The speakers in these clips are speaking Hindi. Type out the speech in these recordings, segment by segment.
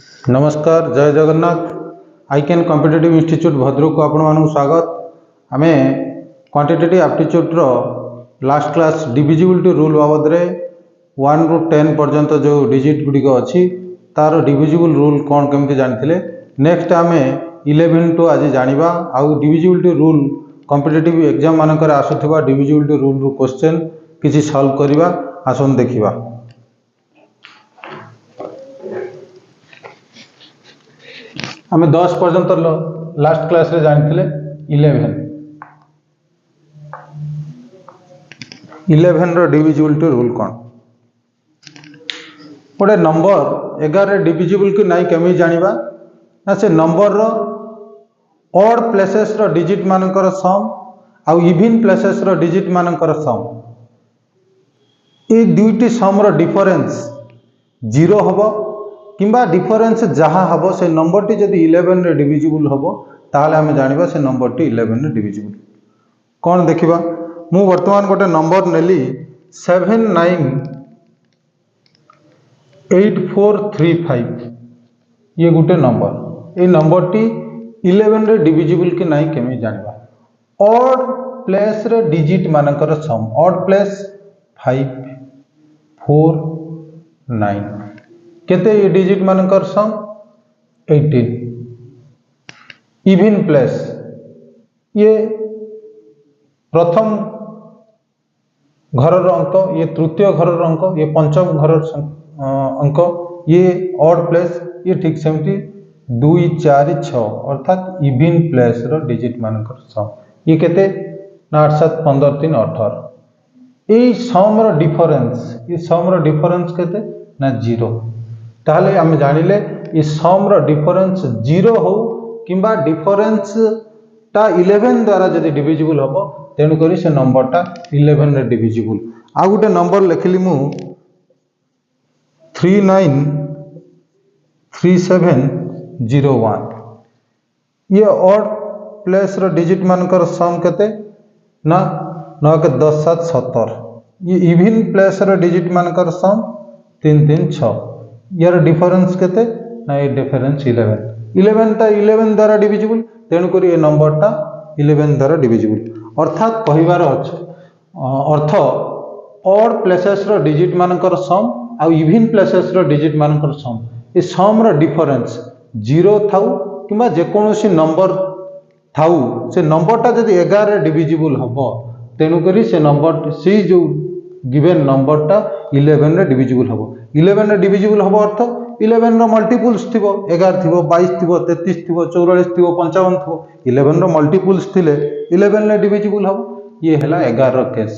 नमस्कार, जय Jagannath. ICAN competitive institute Bhadrak को आपण मानक स्वागत। आम quantitative aptitude last class divisibility rule बाबद रे 1 ରୁ 10 पर्यंत जो डिजिट गुड़िक अच्छी तार डिविजिबल रूल कौन केमती जानी। नेक्स्ट आम 11 टू आज जाना आउ डिविजिबिलिटी रूल कॉम्पिटिटिव एग्जाम मानक आसुवा डिविजिबिलिटी रूल रू क्वेश्चन किसी सॉल्व करवा आसन देखा। आम 10 पर्यंत लास्ट क्लास रे जानी 11 रो डिविजिबिलिटी रूल कौन। गोटे नंबर 11 डिविजिबल कि नहीं केमी जानिबा ना से नंबर रो ऑड प्लेसेस रो डिजिट मानकर सम आउ इवन प्लेसेस रो डिजिट मानकर सम ये दुईटी सम रो डिफरेंस 0 हबो किंबा डिफरेंस जहाँ हम से नंबर टी जदि 11 रे डिविजिबल हम ताहले आम जानिबा से नंबर टी 11 रे डिविजिबल कौन देखिबा। मु वर्तमान गोटे नंबर नेली 798435 ये गोटे नंबर। ये नंबर टी 11 रे डिविजिबल कि नहीं केमी जानिबा। ऑड प्लेस रे डिजिट मानकर सम ऑड प्लेस 5 4 9 केते ये डिजिट मानकर सम 18। इवन प्लेस ये प्रथम घर अंक ये तृतीय घर अंक ये पंचम घर अंक ये ऑड प्लेस ये ठीक सेमती 2 4 6 अर्थात इवन प्लेस रो डिजिट मानकर सम ये केते 8 7 15 3 18। ये सम रो डिफरेंस ये सम रो डिफरेंस केते ना 0। ताहले आम जानिले ये सम रो डिफरेंस 0 हो किंबा डिफरेंस टा 11 द्वारा जदि डिविजिबल हम तेणु करी से नंबर टा 11 रे डिविजिबल। आ गोटे नंबर लिखली मु 393701 ये ऑड प्लेस रो डिजिट मानकर सम केते ना 9 के 10 7 17। ये इवन प्लेस रो डिजिट मानकर सम 3 3 6 यार डिफरेंस केते ना ये डिफरेंस 11 टा 11 द्वारा डिविजिबल तेणु करी ये नंबर टा 11 द्वारा डिविजिबल। अर्थात कहिबार अर्थ ऑड प्लेसेस रो डिजिट मानकर सम आ इवन प्लेसेस रो डिजिट मानकर सम ये सम रो डिफरेंस 0 थाउ किंबा जेकोसी नंबर थाउ से नंबर टा जदि 11 रे डिविजिबल हबो तेणु करी से नंबर से जो गिवन नंबर टा 11 रे डिविजिबल हबो। 11 रे डिविजिबल हबो अर्थ 11 रो मल्टीपल्स थिबो 11 थिबो 22 थिबो 33 थिबो 44 थिबो 55 थिबो 11 रो मल्टीपल्स थिले 11 रे डिविजिबल हबो। ये हला 11 रो केस।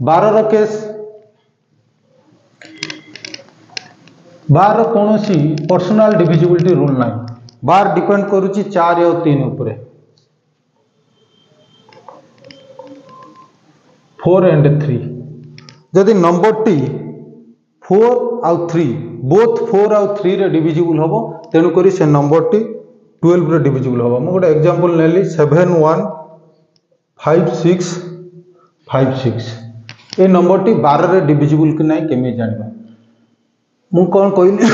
12 रो केस 12 कोनोसी पर्सनल डिविजिबिलिटी रूल नाही। 12 डिपेंड करूची 4 और 3 ऊपर 4 एंड 3 जदि नंबर टी 4 आउ 3 बोथ 4 आउ 3 रे डिविजिबल हबो तेणु करी से नंबर टी 12 रे डिविजिबल हबो। मु गोटे एग्जांपल नेली 715656 ए नंबर टी 12 रे डिविजिबल कि नहीं केमी जानिबा। मु कोन कहली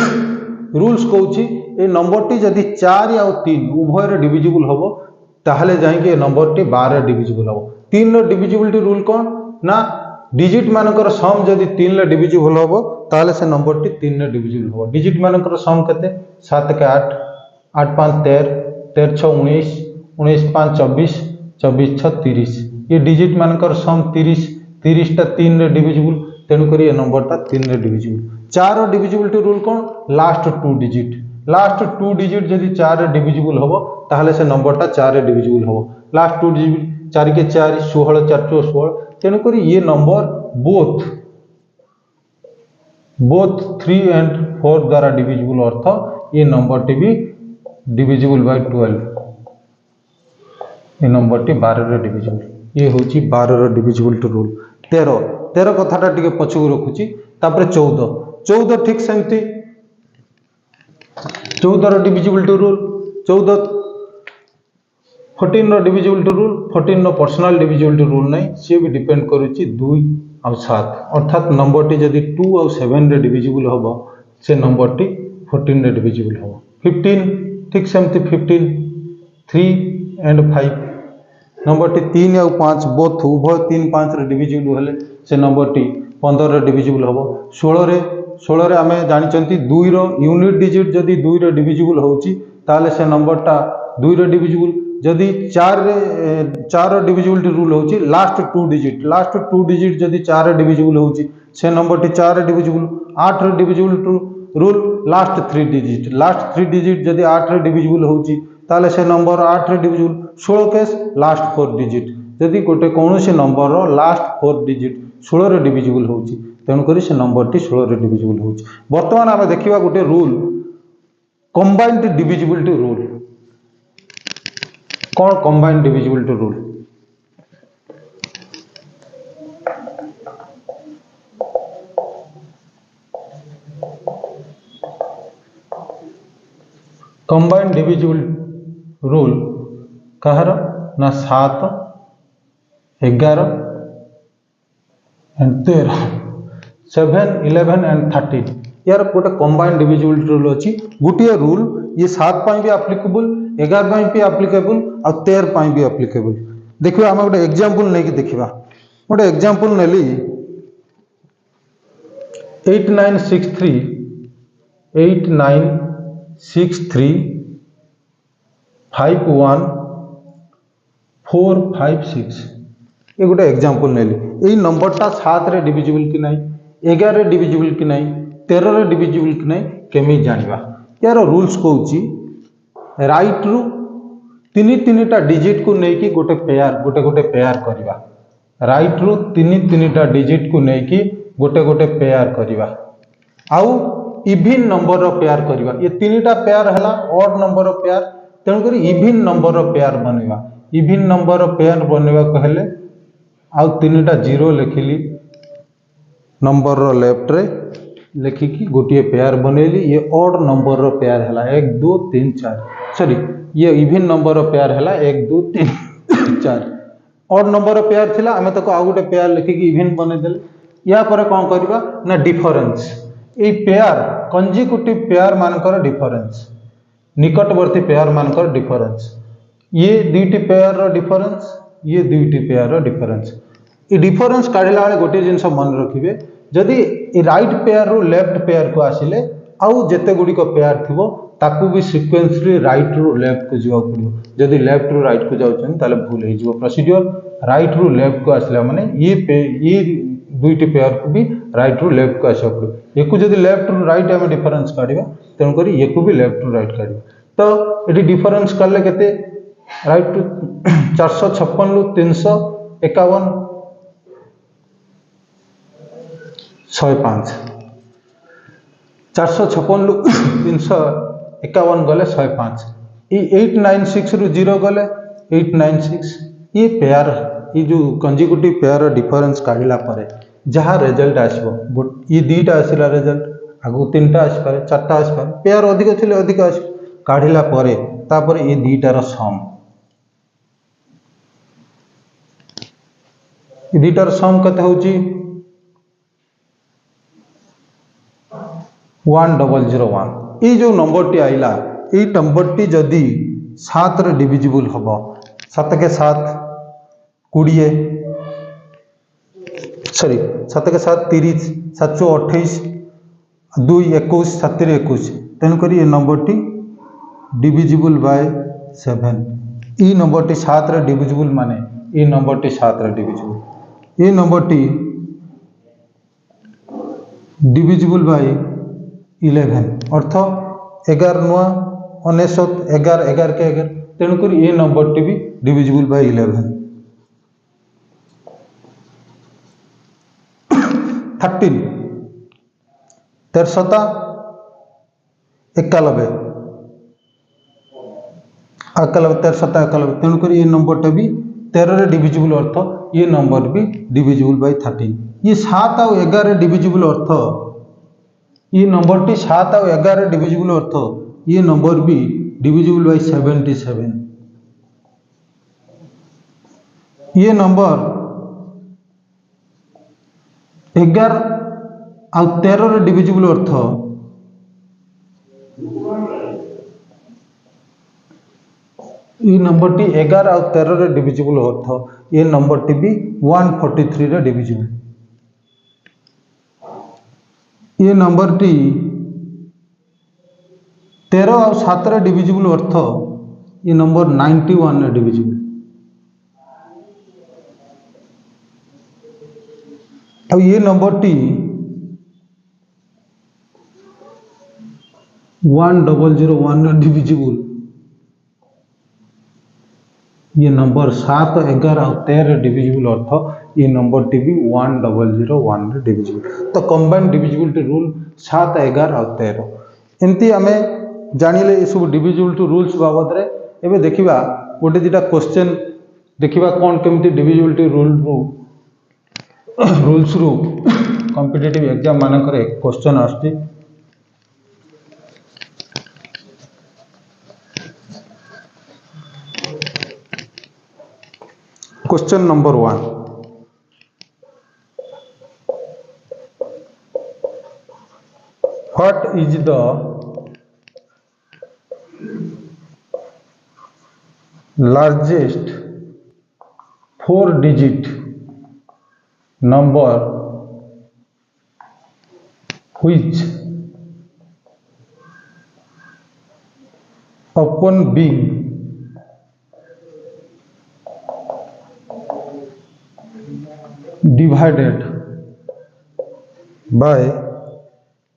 रूल्स कहूची ए नंबर टी जदि 4 आउ 3 उभय रे डिविजिबल हबो ताहले जाई के नंबर टी 12 रे डिविजिबल हबो। 3 रो डिविजिबिलिटी रूल कोन ना डिजिट मानकर सम जदि 3 रे डिविजिबल हबो ताहले से नंबर टी 3 रे डिविजिबल हबो। डिजिट मानकर सम केते 7 के 8 8 5 13 13 6 19 19 5 24 24 6 30 ये डिजिट मानकर सम 30 30 टा 3 रे डिविजिबल तेणु करी ये नंबर टा 3 रे डिविजिबल। 4 रो डिविजिबिलिटी रूल कोन लास्ट 2 डिजिट जदि 4 रे डिविजिबल हबो ताहले से नंबर टा 4 रे डिविजिबल हबो। लास्ट 2 डिजिट 4 के 4 16 4 2 16 तेणु करी ये नंबर बोथ 3 एंड 4 द्वारा डिविजिबल अर्थ ये नंबर टी भी डिविजिबल बाय 12 ये नंबर टी 12 रे डिविजिबल। ये होची 12 रो डिविजिबिलिटी रूल। 13 कथाटा टिके पछकु रखुची तापर 14 ठीक सेमती 14 रो डिविजिबिलिटी रूल 14 14 रो डिविजिबिलिटी रूल 14 रो पर्सनल डिविजिबिलिटी रूल नहीं सी भी डिपेंड करूची 2 और 7 अर्थात नंबर टी जदि 2 और 7 रे डिविजिबल हबो से नंबर टी 14 रे डिविजिबल हम 15 ठीक सेमती 15 3 एंड 5 नंबर टी 3 और 5 बोथ उभय 3 5 रे डिविजिबल हेले से नंबर टी 15 रे डिविजिबल हम 16 रे आमे जानिचंती 2 रो यूनिट डिजिट जदी 2 रे डिविजिबल होउची ताले से नंबर टा 2 रे डिविजिबल जदी 4 डिविजिबिलिटी रूल होची लास्ट 2 डिजिट जदी 4 रे डिविजिबल होची से नंबर टी 4 रे डिविजिबल 8 रे डिविजिबल रूल लास्ट 3 डिजिट जदी 8 रे डिविजिबल होची ताले से नंबर 8 रे डिविजिबल 16 केस लास्ट 4 डिजिट जदी गोटे कोनोसी नंबर रो लास्ट 4 डिजिट 16 रे डिविजिबल होची तेणु करी से नंबर टी 16 रे डिविजिबल होची वर्तमान आमे देखिबा गोटे रूल कंबाइंड डिविजिबिलिटी रूल कौन combined divisibility rule combined divisible rule कहार ना 7 11 एंड 13 7 11 एंड 13 यार गोटे कंबाइंड डिविजिबिलिटी रूल अच्छी गोटे रूल ये 7 भी एप्लिकेबल 11 भी एप्लिकेबल और 13 भी एप्लिकेबल देखिए आम गोटे एग्जांपल नहीं देखा गोटे एग्जांपल नेली 8963 51456 ये गोटे एग्जांपल नेली यही नंबरटा 7 रे डिविजिबल कि नहीं 11 रे डिविजिबल कि नहीं 13 रे डिविजिबल कि नहीं केमी जानिबा यार रूल्स कहूची राइट रु तीन टा डिजिट को लेकी गोटे पेयर करवा राइट रु तीन टा डिजिट को लेकी गोटे पेयर करवा आउ इविन नंबर रो पेयर करवा ये 3 टा पेयर हला ऑड नंबर रो पेयर तेणु करी इविन नंबर रो पेयर बनवा इविन नंबर रो पेयर बनवा कहले आउ 3 टा जीरो लिखिली नंबर रो लेफ्ट रे लिखिकी गोटे पेयर बनैली ये ऑड नंबर रो पेयर हला 1 2 3 4 सॉरी ये इविन नंबर रो पेयर हला 1 2 3 4 ऑड नंबर रो पेयर थिला हमें तो आउ गोटे पेयर लिखिकी इविन बनै देले या पर कोन करबा ना difference a pair consecutive pair मानकर डिफरेंस निकटवर्ती पेयर मानकर डिफरेंस ये दुईटी पेयर रो डिफरेंस ये दुईटी पेयर रो डिफरेंस ये डिफरेंस काढिला बेले गोटे जिंस मन रखिबे जदि राइट पेयर रु लेफ्ट पेयर को आसिले आउ जेते गुडी को पेयर थिबो ताकू भी सीक्वेंसली राइट रु लेफ्ट को जाऊ पड़ियो जदि लेफ्ट रु राइट को जाउछन ताले भूल हे जिवो प्रोसीजर राइट रु लेफ्ट को आसला माने ये दुईटी पेयर को भी राइट रु लेफ्ट को आसे पड़ियो एकु जदि लेफ्ट रु राइट हम डिफरेंस काढिबा तेन करी एकु भी लेफ्ट रु राइट काढिबा तो एटी डिफरेंस करले केते राइट टू 456 रु 351 105 456 रु 351 गले 105 ये 896 रु 0 गले 896 ये पेयर ये जो कंजिक्यूटिव पेयर डिफरेंस काढिला परे जहाँ रिजल्ट आसबो ये दुईटा आसला रिजल्ट आगु 3टा आस पारे 4टा आस पारे पेयर अधिक थिले अधिक आस काढिला परे तापर ये दुईटार सम ये दुईटार सम कते होची 1001 ये जो नंबर टी आइला ये नंबर टी जदि 7 रे डिविजिबल हबो 7 के 7 20 सॉरी 7 के 7 30 728 2 21 7 रे 21 तेन करी ये नंबर टी डिविजिबल बाय 7 ये नंबर टी 7 रे डिविजिबल माने ये नंबर टी 7 रे डिविजिबल ये नंबर टी डिविजिबल बाय 11 अर्थ 11 नुआ 19 11 11 के 11 तेणुक ये नंबर टी भी डिविजिबल बाय 11 13 13 91 13 तेणुक ये नंबर टा भी 13 रे डिविजिबल अर्थ ये नंबर भी डिविजिबल बाय 13 ये 7 और 11 डिविजिबल अर्थ ये नंबर टी 7 और 11 डिविजिबल अर्थ ये नंबर भी डिविजिबल बाय 77 ये नंबर 11 और 13 रे डिविजिबल अर्थ ये नंबर टी 11 और 13 रे डिविजिबल होता ये नंबर टी भी 143 रे डिविजिबल। ये नंबर टी 13 और 7 रे डिविजिबल अर्थ ये नंबर 91 रे डिविजिबल। और ये नंबर टी 1001 रे डिविजिबल। ये नंबर 7, 11 और 13 डिविजिबल अर्थ ये नंबर टी भी 1001 रे डिविजिबल। तो कंबाइंड डिविजिबिलिटी रूल 7, 11 और 13 एमती आम जानिले ये सब डिविजिबिलिटी रूल्स बाबद रे। एबे देखिबा गोटे दिटा क्वेश्चन देखिबा कौन केमती डिविजिबिलिटी रूल्स रु कॉम्पिटिटिव एग्जाम मानक रे क्वेश्चन आछी। Question number 1, what is the largest 4-digit number which upon being divided by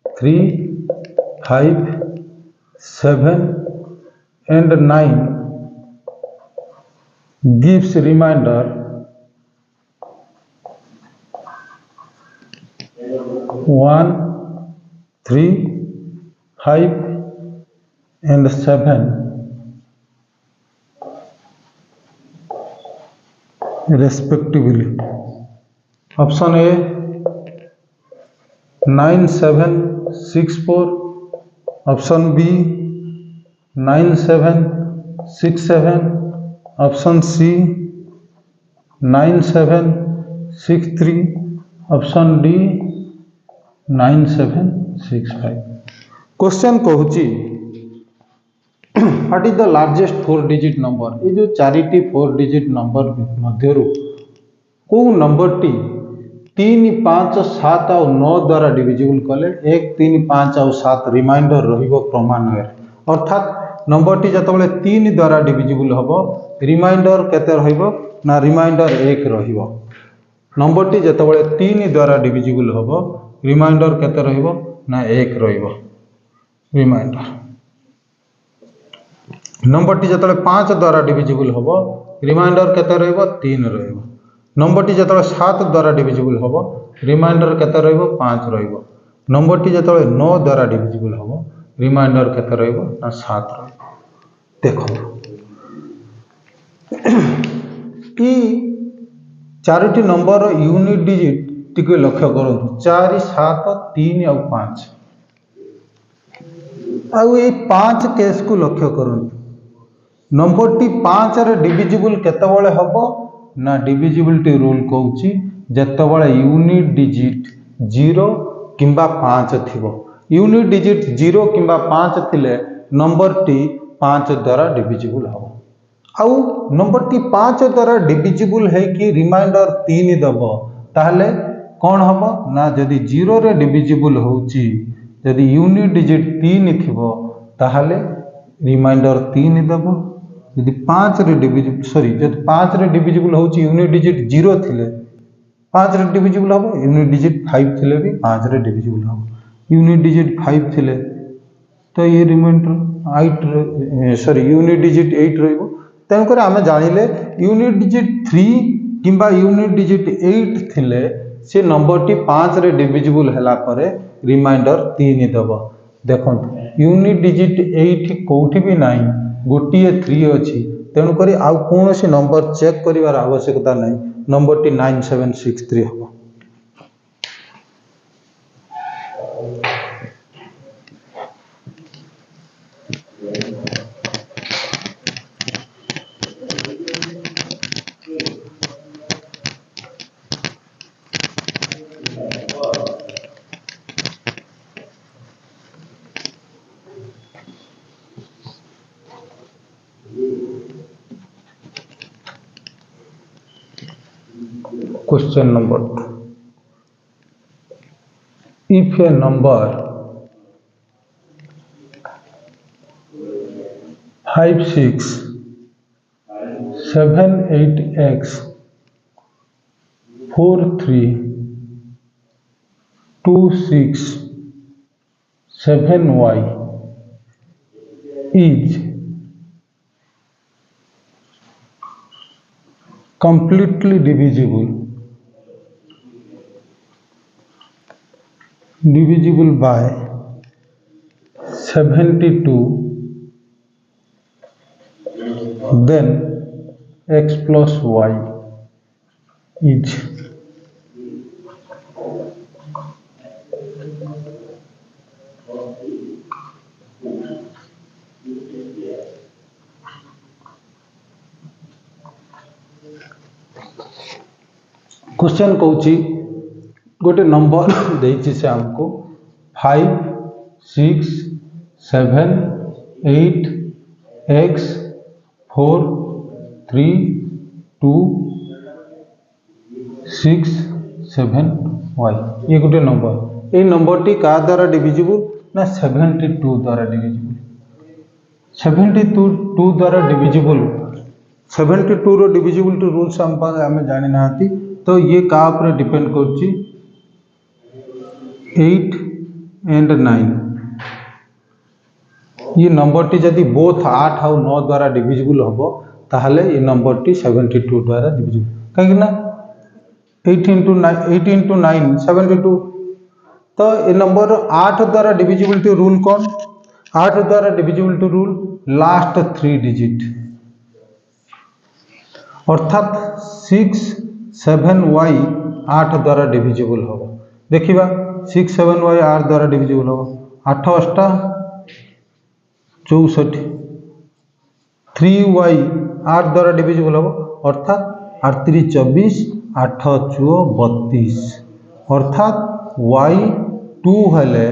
3, 5, 7 and 9 gives remainder 1, 3, 5 and 7 respectively. Option A 9764, option B 9767, option C 9763, option D 9765। Question कहूची what is the largest 4-digit number. ये जो 4टी 4-digit नंबर मध्यरु को नंबर टी 3, 5, 7 और 9 द्वारा डिविजिबल कले 1, 3, 5 और 7 रिमाइंडर रहिबो क्रमान्वय। अर्थात नंबर टी जतबेले 3 द्वारा डिविजिबल हबो रिमाइंडर केते रहिबो ना रिमाइंडर 1 रहिबो। नंबर टी जतबेले 3 द्वारा डिविजिबल हबो रिमाइंडर केते रहिबो ना 1 रहिबो रिमाइंडर। नंबर टी जतबेले 5 द्वारा डिविजिबल हबो रिमाइंडर केते रहिबो 3 रहिबो। नंबर टी जतबेले 7 द्वारा डिविजिबल हबो रिमाइंडर केते रहिबो 5 रहिबो। नंबर टी जतबेले 9 द्वारा डिविजिबल हबो रिमाइंडर केते रहिबो ना 7 रहिबो। देखो ई 4टी नंबर यूनिट डिजिट टिके लक्ष्य करंतु 4, 7, 3 और 5 आउ ये 5 केस को लक्ष्य करंतु। नंबर टी 5 रे डिविजिबल केतेबेले हबो ना डिविजिबिलिटी रूल कहूची जेतेबेले यूनिट डिजिट 0 किंबा 5 थिबो। यूनिट डिजिट 0 किंबा 5 थिले नंबर टी 5 द्वारा डिविजिबल हबो। आउ नंबर टी 5 द्वारा डिविजिबल है कि रिमाइंडर 3 दबो ताहले कौन हबो ना जदि 0 रे डिविजिबल होची जदि यूनिट डिजिट 3 थिबो ताहले रिमाइंडर 3 दबो। यदि 5 रे डिविजिबल जदि 5 रे डिविजिबल होची यूनिट डिजिट 0 थिले 5 रे डिविजिबल हबो। यूनिट डिजिट 5 थिले भी 5 रे डिविजिबल हबो। यूनिट डिजिट 5 थिले तो ये रिमाइंडर 8 यूनिट डिजिट 8 रहिबो। तेन करे आमे जानिले यूनिट डिजिट 3 किंबा यूनिट डिजिट 8 थिले से नंबर टी 5 रे डिविजिबल हला परे रिमाइंडर 3 दबो। देखंतु यूनिट डिजिट 8 कोठी भी नाही गोटिए 3 अछि तेणु करी आउ कोनोसी नंबर चेक करिवार आवश्यकता नाही नंबर टी 9763 हबो। Question number 2. If a number 5, 6, 7, 8x 4, 3, 2, 6, 7y is completely divisible by 72, then x plus y is question Cauchy गोटे नंबर देइछि से हमको 5, 6, 7, 8 x 4, 3, 2, 6, 7 y ये गोटे नंबर। ये नंबर टी का द्वारा डिविजिबल ना 72 द्वारा डिविजिबल। 72 द्वारा डिविजिबल 72 रो डिविजिबिलिटी रूल्स आम जानी ना तो ये का ऊपर डिपेंड करची 8 एंड 9 ये नंबर टी जदि बोथ 8 और 9 द्वारा डिविजिबल हम ताहले ये नंबर टी 72 द्वारा डिविजिबल कहीं ना 8 इंटू 9 72 तो ये नंबर 8 द्वारा डिविजिबिलिटी रूल कौन 8 द्वारा डिविजिबिलिटी रूल लास्ट 3 डिजिट अर्थात 6, 7y 8 द्वारा डिविजिबल हम देखा 6, 7y 8 द्वारा डिविजिबल हम 8 अष्टा 64 3y 8 द्वारा डिविजिबल हम अर्थात 8 3 24 8 4 32 अर्थात y2 हेले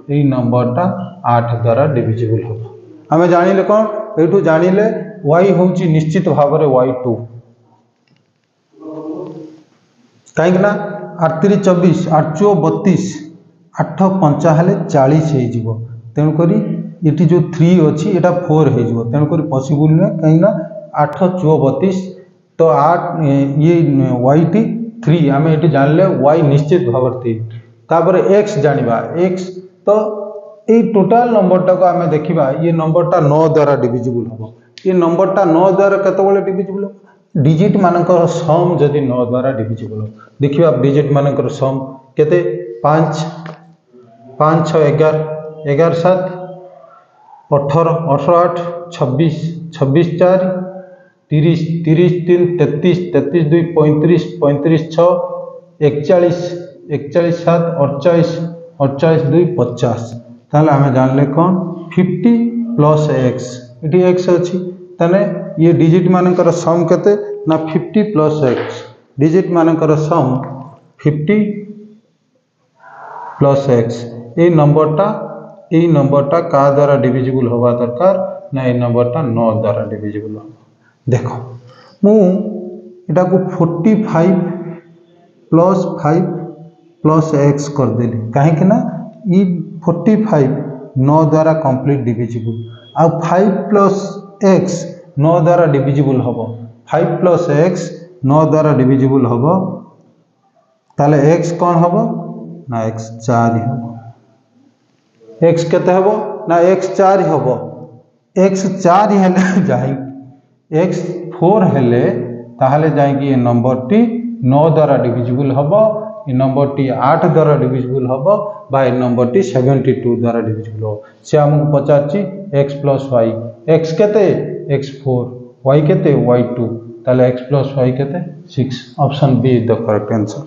ये नंबरटा 8 द्वारा डिविजिबल हम आम जानिले कौन ये जानिले y हूँ निश्चित भाव में y2 कहीं 8 3 24 8 4 32 8 5 हेले 40 हो तेणुक ये जो 3 अच्छी यहाँ 4 हो तेणुक पॉसिबल नुहे कहीं 8 4 32 तो 8 ये y टी 3 आम ये जानले y निश्चित भाव 3 तापर x जानिबा x तो ये टोटाल नंबरटा को आम देखा ये नंबरटा 9 द्वारा डिविजिबल हम ये नंबरटा 9 द्वारा केतबेले डिविजिबल डिजिट मानकर सम जदि 9 द्वारा डिविजिबल देखिए डिजिट मानकर सम केते 5 5 6 11 11 7 18 18 8 26 26 4 30 30 3 33 33 2 35 35 6 41 41 7 48 48 2 50 ताहले आम जानले कौन 50 प्लस x ये x अच्छी ताने ये डिजिट मानकर सम केते ना 50 प्लस x डिजिट मानकर सम 50 प्लस x ये नंबरटा का द्वारा डिविजिबल होगा दरकार ना ये नंबरटा 9 द्वारा डिविजिबल हो देख मु एटा को 45 प्लस 5 प्लस x करदेली कहीं ना ये 45 9 द्वारा कंप्लीट डिविजिबल आ 5 प्लस x 9 द्वारा डिविजिबल हम 5 प्लस x 9 द्वारा डिविजिबल हम ताले x कौन हम ना x 4 हम x केते हम ना x 4 हम x 4 हेले जाई x 4 हेले ताहले जाएगी ये नंबर टी 9 द्वारा डिविजिबल हम ये नंबर टी 8 द्वारा डिविजिबल हम बा नंबर टी 72 द्वारा डिविजिबल हो से आमको पचारची x प्लस y x केते x 4 y केते y 2 ताले x प्लस y केते 6 option B is the correct answer.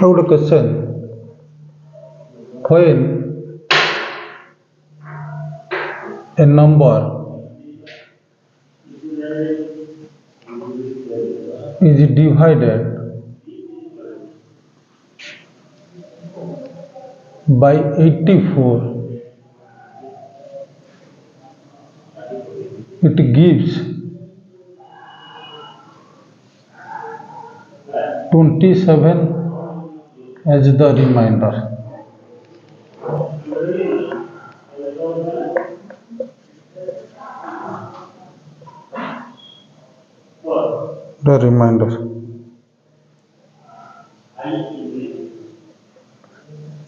गोटे question when a number is divided by 84, it gives 27 as the remainder. The remainder.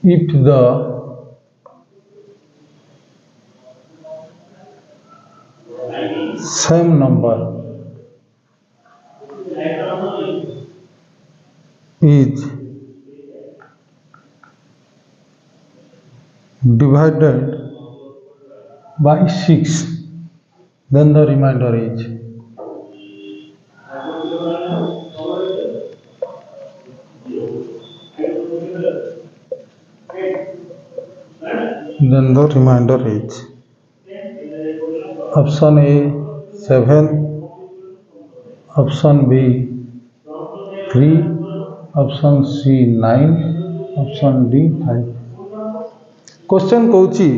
If the same number is divided by 6, then the remainder is. Then the remainder is. Option A 7, option B 3, option C 9, option D 5. Question Cauchy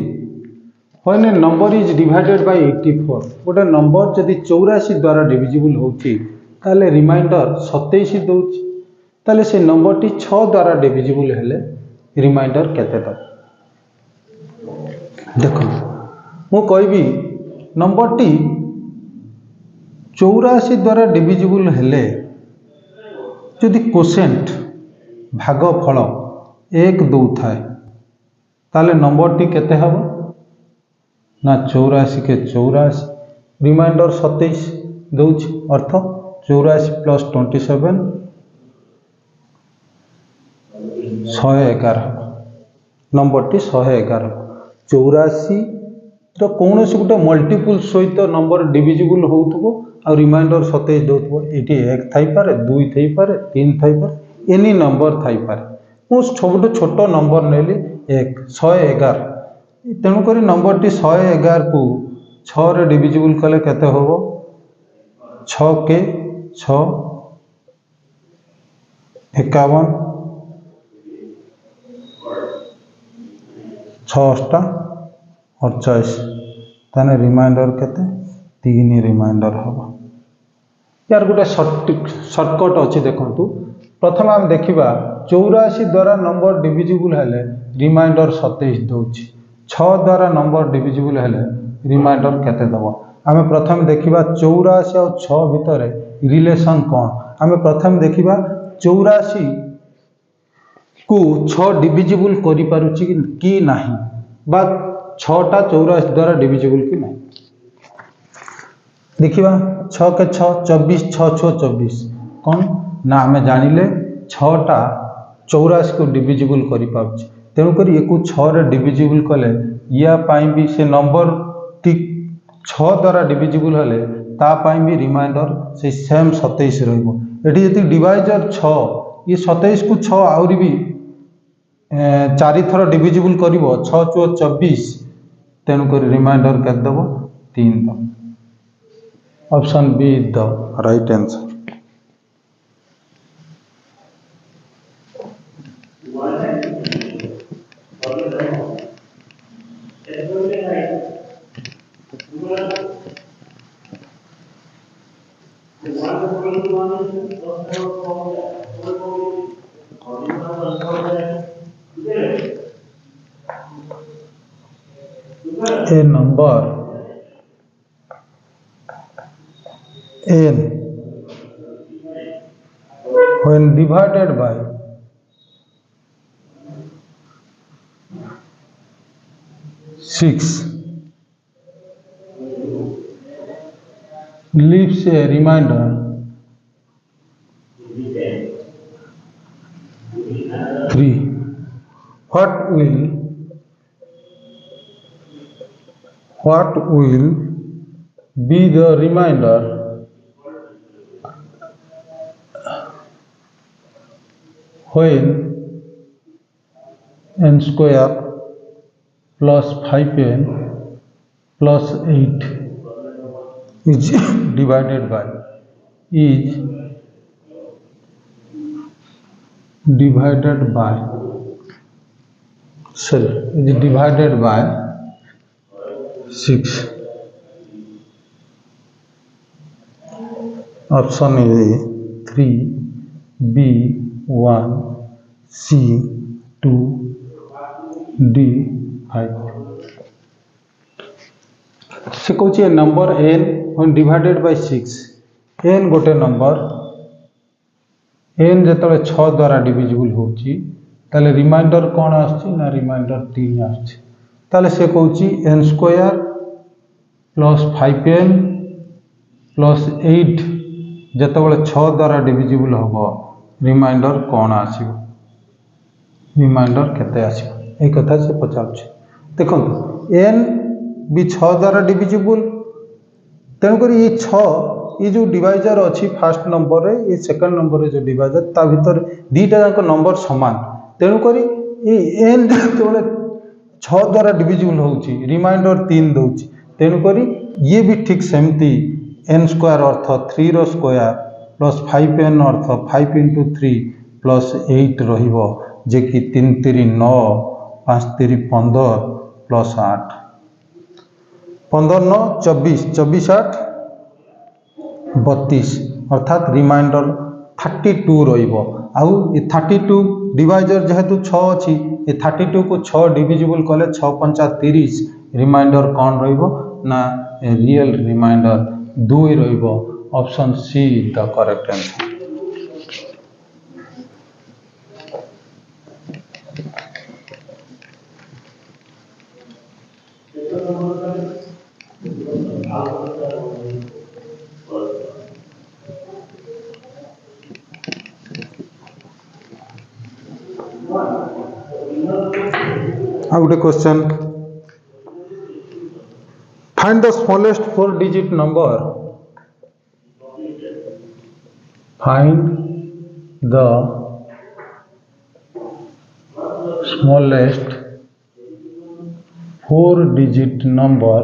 when a number is divided by 84, गोटे नंबर जदि 84 द्वारा डिविजिबल होची ताले रिमाइंडर 27 दउची ताले से नंबर टी 6 द्वारा डिविजिबल हेले रिमाइंडर केते दब देखो मु कहबी नंबर टी 84 द्वारा डिविजिबल हेले जदि कोसेंट भागफल 1 दउथाय ताले नंबर टी केते हबो ना 84 के 84 रिमाइंडर 27 दउछ अर्थ 84 प्लस 27 111 नंबर टी 111 84 तो कौन से गोटे मल्टीपल सहित नंबर डिविजिबल होउथबो आ रिमाइंडर 27 दउथबो एटी 1 थाई पारे 2 थाई पारे 3 थाई पारे एनी नंबर थाई पारे मु सबटो छोटो नंबर नेली 1 111 तेणुक नंबर टी 111 को 6 रे डिविजिबल कले केते होबो 6 के 6 51 6 48 ताने रिमाइंडर केते 3 रिमाइंडर होबो यार गोटे शॉर्टकट अछि देखंतु प्रथम हम देखिबा 84 द्वारा नंबर डिविजिबल हेले रिमाइंडर 27 दउछि 6 द्वारा नंबर डिविजिबल हेले रिमाइंडर केते दबो आमे प्रथम देखिबा 84 और 6 भितरे रिलेशन कोन आमे प्रथम देखिबा 84 को 6 डिविजिबल करि पारुछि कि नाही बा 6 टा 84 द्वारा डिविजिबल कि नाही देखिबा 6 के 6 24 6 6 24 कोन ना आमे जानिले 6 टा 84 को डिविजिबल करि पाउछि तेणु करी एको 6 रे डिविजिबल कले या पाई भी से नंबर टी 6 द्वारा डिविजिबल हले ता पाई भी रिमाइंडर से सेम 27 रहइबो एठी जति डिवाइजर 6 ये 27 को 6 आउरी भी 4 थर डिविजिबल करिवो 6 4 24 तेणु करी रिमाइंडर के दबो 3 दो option be the right answer A number n when divided by 6 leaves a remainder 3. What will be the remainder when n square plus 5n plus 8 is divided by is divided by 6. Option A 3, B 1, C 2, D 5. से कौच number n when divided by 6 n गोटे नंबर n जो 6 द्वारा डिविजिबल होची ताले रिमाइंडर कौन आछी ना रिमाइंडर 3 आछी ताले से कौच n square plus 5n plus 8 जो 6 द्वारा डिविजिबल हम रिमाइंडर कौन आसो रिमाइंडर केते आसो ए कथा से पचार देखो n भी 6 द्वारा डिविजिबल तेणुक ये 6 ये जो डिवाइजर अच्छी फास्ट नंबर रे ये सेकंड नंबर रे जो डिवाइजर ता भीतर दीटा जाक नंबर समान तेणुक ये n जो 6 द्वारा डिविजिबल होची रिमाइंडर 3 दउची तेणुक ये भी ठीक सेमती n स्क्वायर अर्थ 3 रो स्क्वायर प्लस 5n अर्थ 5 इंटू 3 प्लस 8 रहिबो जे कि 3 3 9 5 3 15 प्लस 8 15 9 24 24 8 32 अर्थात रिमाइंडर 32 रहिबो आउ ये 32 डिवाइजर जेहेतु 6 अछि ये 32 को 6 डिविजिबल कले 6 पंचा 30 रिमाइंडर कौन रहिबो ना रियल रिमाइंडर 2 रहिबो option see the correct answer. Now the question, find the smallest 4-digit number. Find the smallest 4-digit number.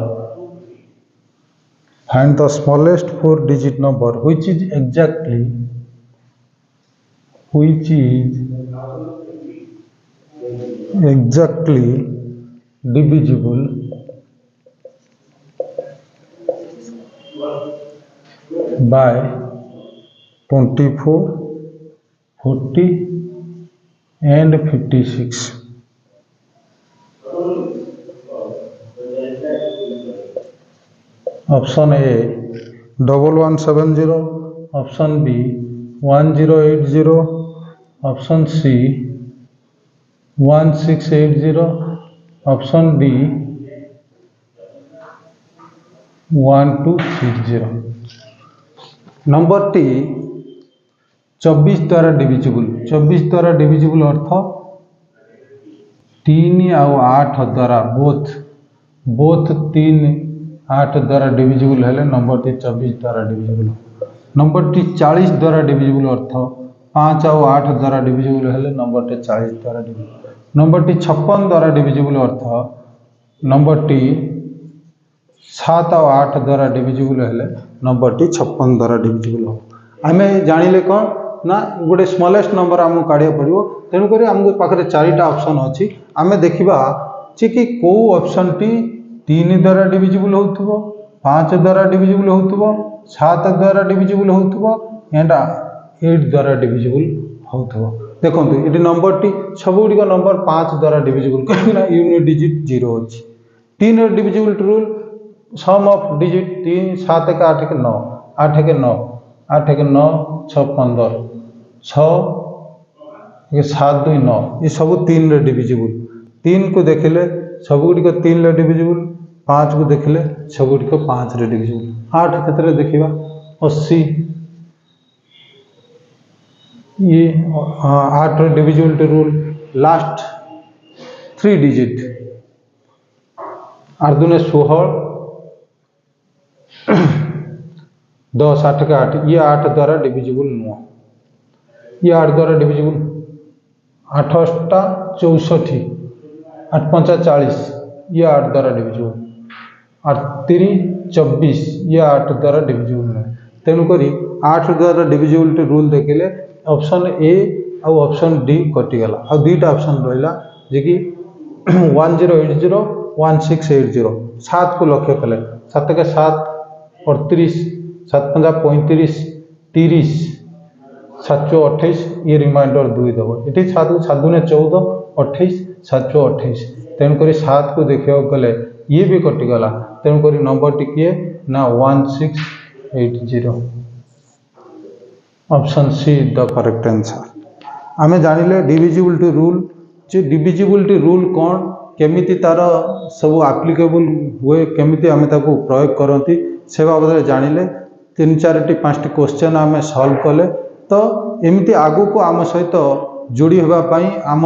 Find the smallest 4-digit number which is exactly divisible by 24, 40 and 56. Option A 1170, option B 1080, option C 1680, option D 1260. Number T 24 द्वारा डिविजिबल 24 द्वारा डिविजिबल अर्थ 3 आउ 8 द्वारा बोथ 3 8 द्वारा डिविजिबल हेले नंबर टी 24 द्वारा डिविजिबल नंबर टी 40 द्वारा डिविजिबल अर्थ 5 आउ 8 द्वारा डिविजिबल हेले नंबर टी 40 द्वारा डिविजिबल नंबर टी 56 द्वारा डिविजिबल अर्थ नंबर टी 7 और 8 द्वारा डिविजिबल हेले नंबर टी 56 द्वारा डिविजिबल हो आमे जानिले कौन ना गोटे स्मॉलेस्ट नंबर आमको काढ़िया पड़ो तेणुक आमको पाखे 4टा ऑप्शन अच्छी आमे देखा कि कौ ऑप्शन टी 3 द्वारा डिविजिबल हो 5 द्वारा डिविजिबल हो 7 द्वारा डिविजिबल हो एंड 8 द्वारा डिविजिबल हो देखो ये नंबर टी सबुग नंबर 5 द्वारा डिविजिबल कहीं यूनिट डिजिट 0 अच्छी 3 divisible rule sum of digit 3 7 के 8 के 9 8 के 9 8 के 9 6 15 6 ये 7 2 9 ये सब 3 रे डिविजिबल 3 को देखले सबुग 3 रे डिविजिबल 5 को देखले सबुग 5 रे डिविजिबल 8 क्षेत्र में देखा 80 ये 8 रे डिविजिबल रूल लास्ट 3 डिजिट 8 दूने 16 10 8 के 8 ये 8 द्वारा डिविजिबल नुह ये 8 द्वारा डिविजिबल 8 टा 64 8 पंचा 40 ये 8 द्वारा डिविजिबल 8 3 24 ये 8 द्वारा डिविजिबल नहीं तेणुक 8 द्वारा डिविजिबिलिटी रूल देखिले ऑप्शन ए और ऑप्शन डी कटिगला आ दुईटा ऑप्शन रहा जे कि 1080 1680 7 को लक्ष्य कले 7 के 7 38 7 पंजा 35 30 728 ये रिमाइंडर 2 दब ये 7 7 14 28 728 तेणुक 7 को देखा गले ये भी कटिगला तेणुक नंबर टी किए ना 1680 option see the correct answer. आमे जानिले डिविजिबिलिटी रूल जे डिविजिबिलिटी रूल कौन केमिति तार सब आप्लिकेबल हुए केमिति आमे ताको प्रयोग करती से बाबद जानिले 3-4-5 क्वेश्चन आमे सॉल्व कले तो एमती आगु को आम सहित जोड़ी होगापाई आम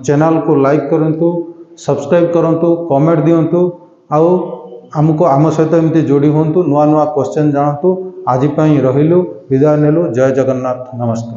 चैनल को लाइक करंतु सब्सक्राइब करंतु कमेंट दियंतु आउ आमको आम सहित एमती जोड़ी हूँ नुआ नुआ क्वेश्चन जानतु आज रहिलु विदाय नेलु जय जगन्नाथ नमस्कार।